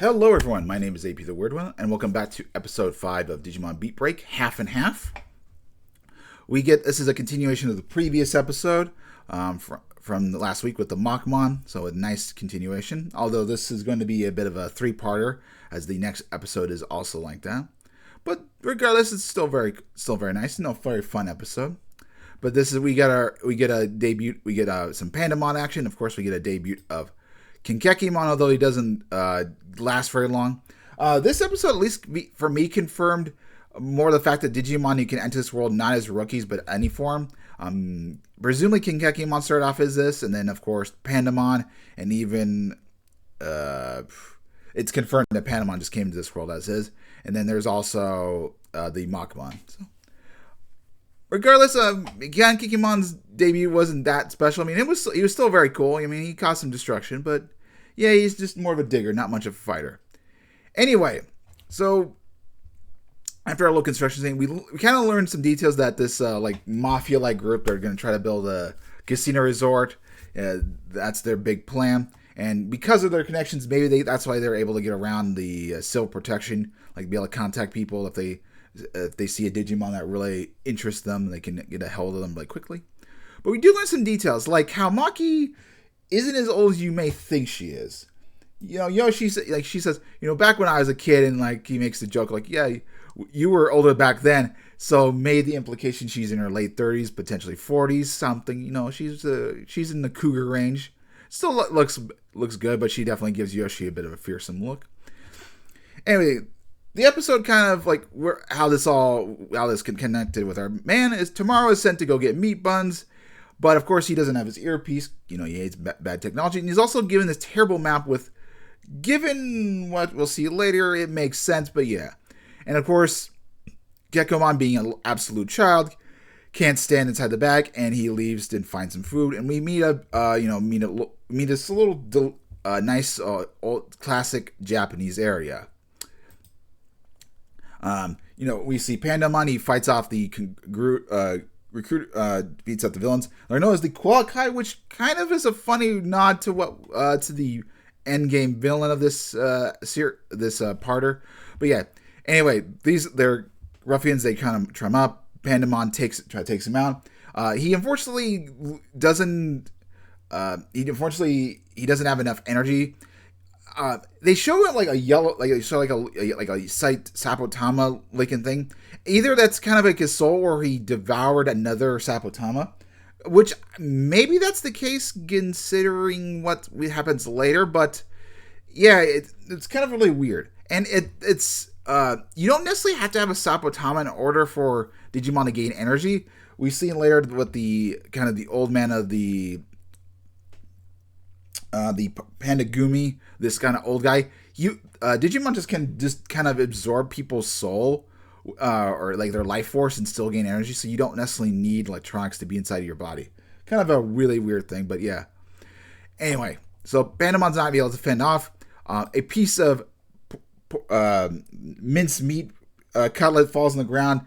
Hello everyone, my name is AP the Word One, and welcome back to episode 5 of Digimon Beat Break, half and half. This is a continuation of the previous episode from the last week with the Mockmon, so a nice continuation, although this is going to be a bit of a three-parter, as the next episode is also like that. But regardless, it's still very nice, very fun episode. But we get a debut, some Pandamon action, of course we get a debut of Kinkekimon, although he doesn't last very long. This episode, at least for me, confirmed more the fact that Digimon, you can enter this world not as rookies, but any form. Presumably Kinkekimon started off as this, and then, of course, Pandamon, and even it's confirmed that Pandamon just came to this world as is. And then there's also the Mockmon. So, regardless, Kinkekimon's debut wasn't that special. I mean, he was still very cool. I mean, he caused some destruction, but yeah, he's just more of a digger, not much of a fighter. Anyway, so after our little construction thing, we kind of learned some details that this mafia-like group, they're going to try to build a casino resort. That's their big plan. And because of their connections, maybe that's why they're able to get around the civil protection, like be able to contact people if they see a Digimon that really interests them, they can get a hold of them quickly. But we do learn some details, like how Maki isn't as old as you may think she is. She says, back when I was a kid, and he makes the joke, yeah, you were older back then, so made the implication she's in her late 30s, potentially 40s, something. She's in the cougar range. Still looks good, but she definitely gives Yoshi a bit of a fearsome look. Anyway, the episode kind of how this connected with our man is Tomorrow is sent to go get meat buns, but of course he doesn't have his earpiece. He hates bad technology, and he's also given this terrible map with, given what we'll see later, it makes sense, but yeah. And of course, Gekkomon, being an absolute child, can't stand inside the bag, and he leaves and finds some food, and we meet this little nice old classic Japanese area. We see Pandamon. He fights off the recruit, beats up the villains. They're known as the Quakai, which kind of is a funny nod to to the endgame villain of this parter. But yeah, anyway, they're ruffians. They kind of trim up. Pandamon takes him out. He unfortunately doesn't. He doesn't have enough energy. They show it like a yellow, like a sight Sapotama looking thing. Either that's kind of like his soul, or he devoured another Sapotama, which maybe that's the case considering what happens later. But yeah, it's kind of really weird, and it's you don't necessarily have to have a Sapotama in order for Digimon to gain energy. We've seen later with the kind of the old man of the Pandagumi, this kind of old guy. Digimon just can kind of absorb people's soul or their life force and still gain energy, so you don't necessarily need electronics to be inside of your body. Kind of a really weird thing, but yeah. Anyway, so Pandamon's not able to fend off. A piece of minced meat cutlet falls on the ground.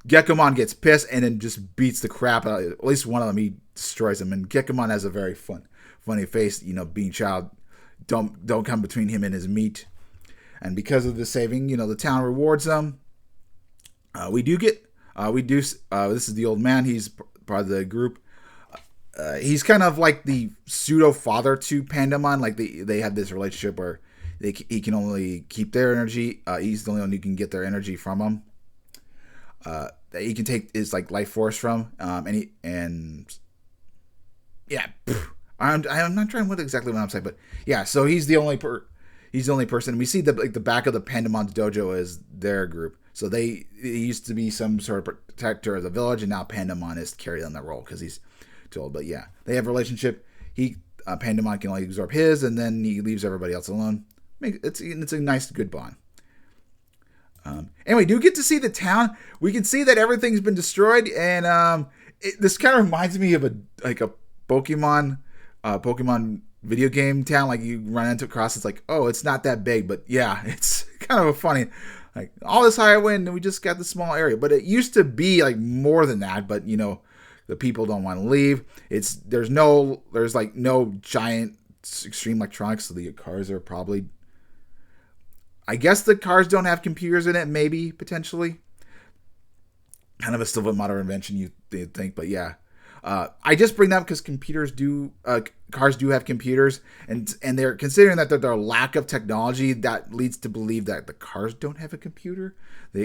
Gekkomon gets pissed and then just beats the crap out of at least one of them. He destroys them, and Gekkomon has a very funny face. Being child, don't come between him and his meat. And because of the saving, the town rewards them. This is the old man. He's part of the group. He's kind of like the pseudo father to Pandamon. They have this relationship where he can only keep their energy. He's the only one who can get their energy from him. That he can take his life force from. I'm not trying to exactly what I'm saying, but yeah. So he's the only person. We see the back of the Pandamon's dojo as their group. So he used to be some sort of protector of the village, and now Pandamon is carrying on that role because he's too old. But yeah, they have a relationship. Pandamon can only absorb his, and then he leaves everybody else alone. It's a nice, good bond. Anyway, do get to see the town. We can see that everything's been destroyed, and this kind of reminds me of a Pokemon video game town. You run into across, it's it's not that big, but yeah, it's kind of funny. All this high wind, and we just got the small area. But it used to be more than that. But the people don't want to leave. There's no giant extreme electronics, so the cars are probably I guess the cars don't have computers in it, maybe, potentially. Kind of a still a modern invention, you'd think, but yeah. I just bring that up because cars do have computers, and they're considering that their lack of technology that leads to believe that the cars don't have a computer,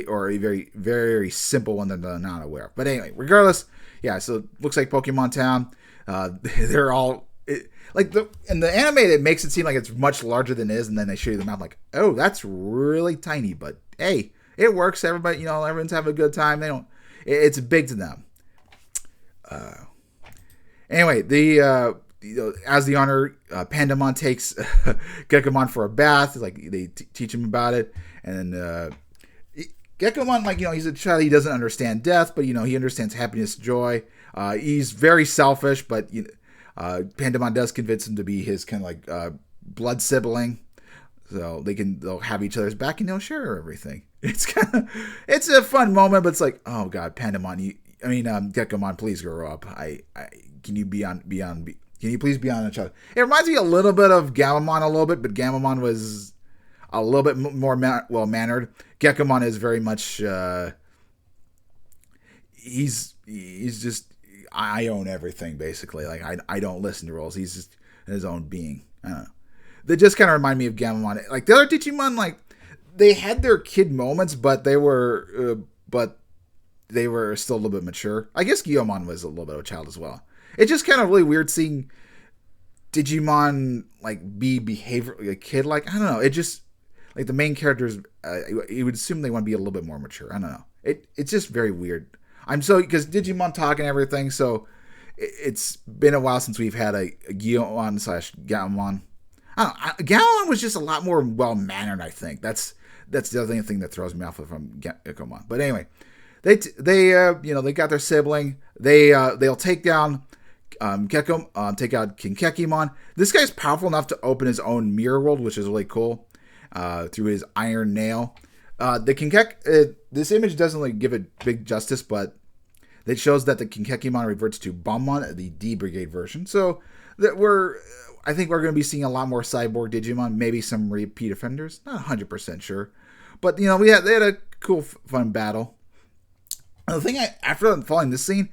or a very very simple one that they're not aware of. But anyway, regardless, yeah. So it looks like Pokemon Town. They're all in the anime. It makes it seem like it's much larger than it is, and then they show you the map like, oh, that's really tiny, but hey, it works. Everybody, everyone's having a good time. They don't. It's big to them. Anyway, as the honor, Pandamon takes Gekomon for a bath. Like they teach him about it, and then Gekomon, he's a child. He doesn't understand death, but he understands happiness, joy. He's very selfish, but Pandamon does convince him to be his kind of blood sibling, so they'll have each other's back and they'll share everything. It's a fun moment, but it's like, oh god, Pandamon, Gekomon, please grow up. Can you can you please be on each other? It reminds me a little bit of Gamamon a little bit, but Gamamon was a little bit more well-mannered. Gekomon is very much, he's just, I own everything, basically. Like, I don't listen to rules. He's just his own being. I don't know. They just kind of remind me of Gamamon. Like, the other Digimon, they had their kid moments, but they were still a little bit mature. I guess Guillaumon was a little bit of a child as well. It's just kind of really weird seeing Digimon behave like a kid. I don't know. It just the main characters. You would assume they want to be a little bit more mature. I don't know. It's just very weird. Because Digimon talk and everything. So it's been a while since we've had a Guillaumon/Gaomon. I don't know. Gaomon was just a lot more well mannered. I think that's the other thing that throws me off from Gekomon. But anyway. They got their sibling. They'll take down take out Kinkekimon. This guy's powerful enough to open his own mirror world, which is really cool. Through his iron nail. This image doesn't really give it big justice, but it shows that the Kinkekimon reverts to Bombmon, the D Brigade version. So I think we're going to be seeing a lot more cyborg Digimon, maybe some repeat offenders. Not 100% sure, but they had a cool, fun battle. The thing after following this scene,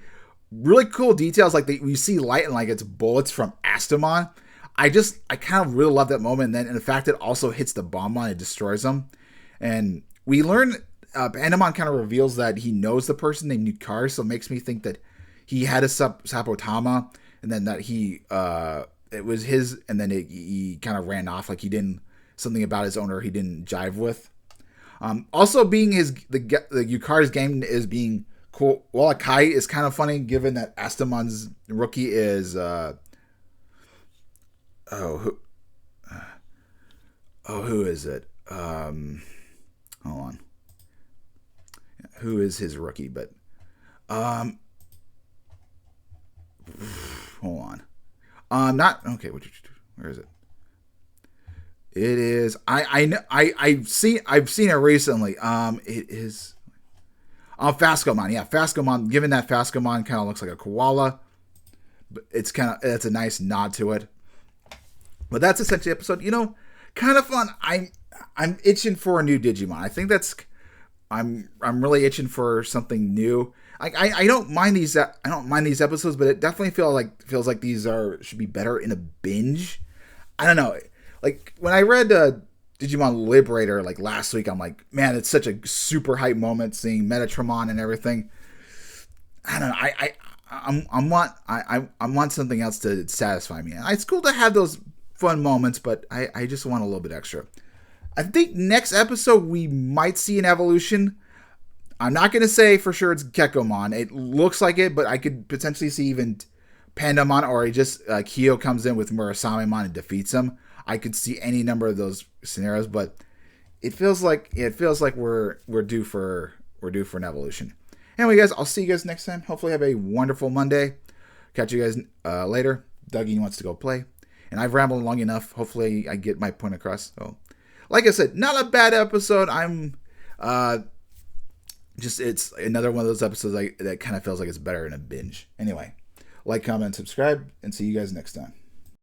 really cool details we see light and it's bullets from Astamon. I kind of really love that moment, and the fact it also hits the Bombmon and destroys them. And we learn Pandamon kind of reveals that he knows the person named Nukar, so it makes me think that he had a Sapotama, and then that it was his, and then he kind of ran off he didn't something about his owner he didn't jive with. Also, being the Yukar's game is being cool. Walakai is kind of funny, given that Astamon's rookie is who is it? Hold on. Who is his rookie? But hold on. Not okay. Where is it? It is. I've seen it recently. It is. Phascomon. Yeah, Phascomon. Given that Phascomon kind of looks like a koala, but it's a nice nod to it. But that's essentially the episode. Kind of fun. I'm itching for a new Digimon. I think I'm really itching for something new. I don't mind these. I don't mind these episodes, but it definitely feels like these should be better in a binge. I don't know. When I read Digimon Liberator last week, I'm like, man, it's such a super hype moment seeing Metatramon and everything. I don't know. I want something else to satisfy me. It's cool to have those fun moments, but I just want a little bit extra. I think next episode we might see an evolution. I'm not going to say for sure it's Gekomon. It looks like it, but I could potentially see even Pandamon, or Kyo comes in with Murasamemon and defeats him. I could see any number of those scenarios, but it feels like we're due for an evolution. Anyway, guys, I'll see you guys next time. Hopefully, have a wonderful Monday. Catch you guys later. Dougie wants to go play, and I've rambled long enough. Hopefully, I get my point across. So, like I said, not a bad episode. I'm it's another one of those episodes that kind of feels like it's better in a binge. Anyway, like, comment, subscribe, and see you guys next time.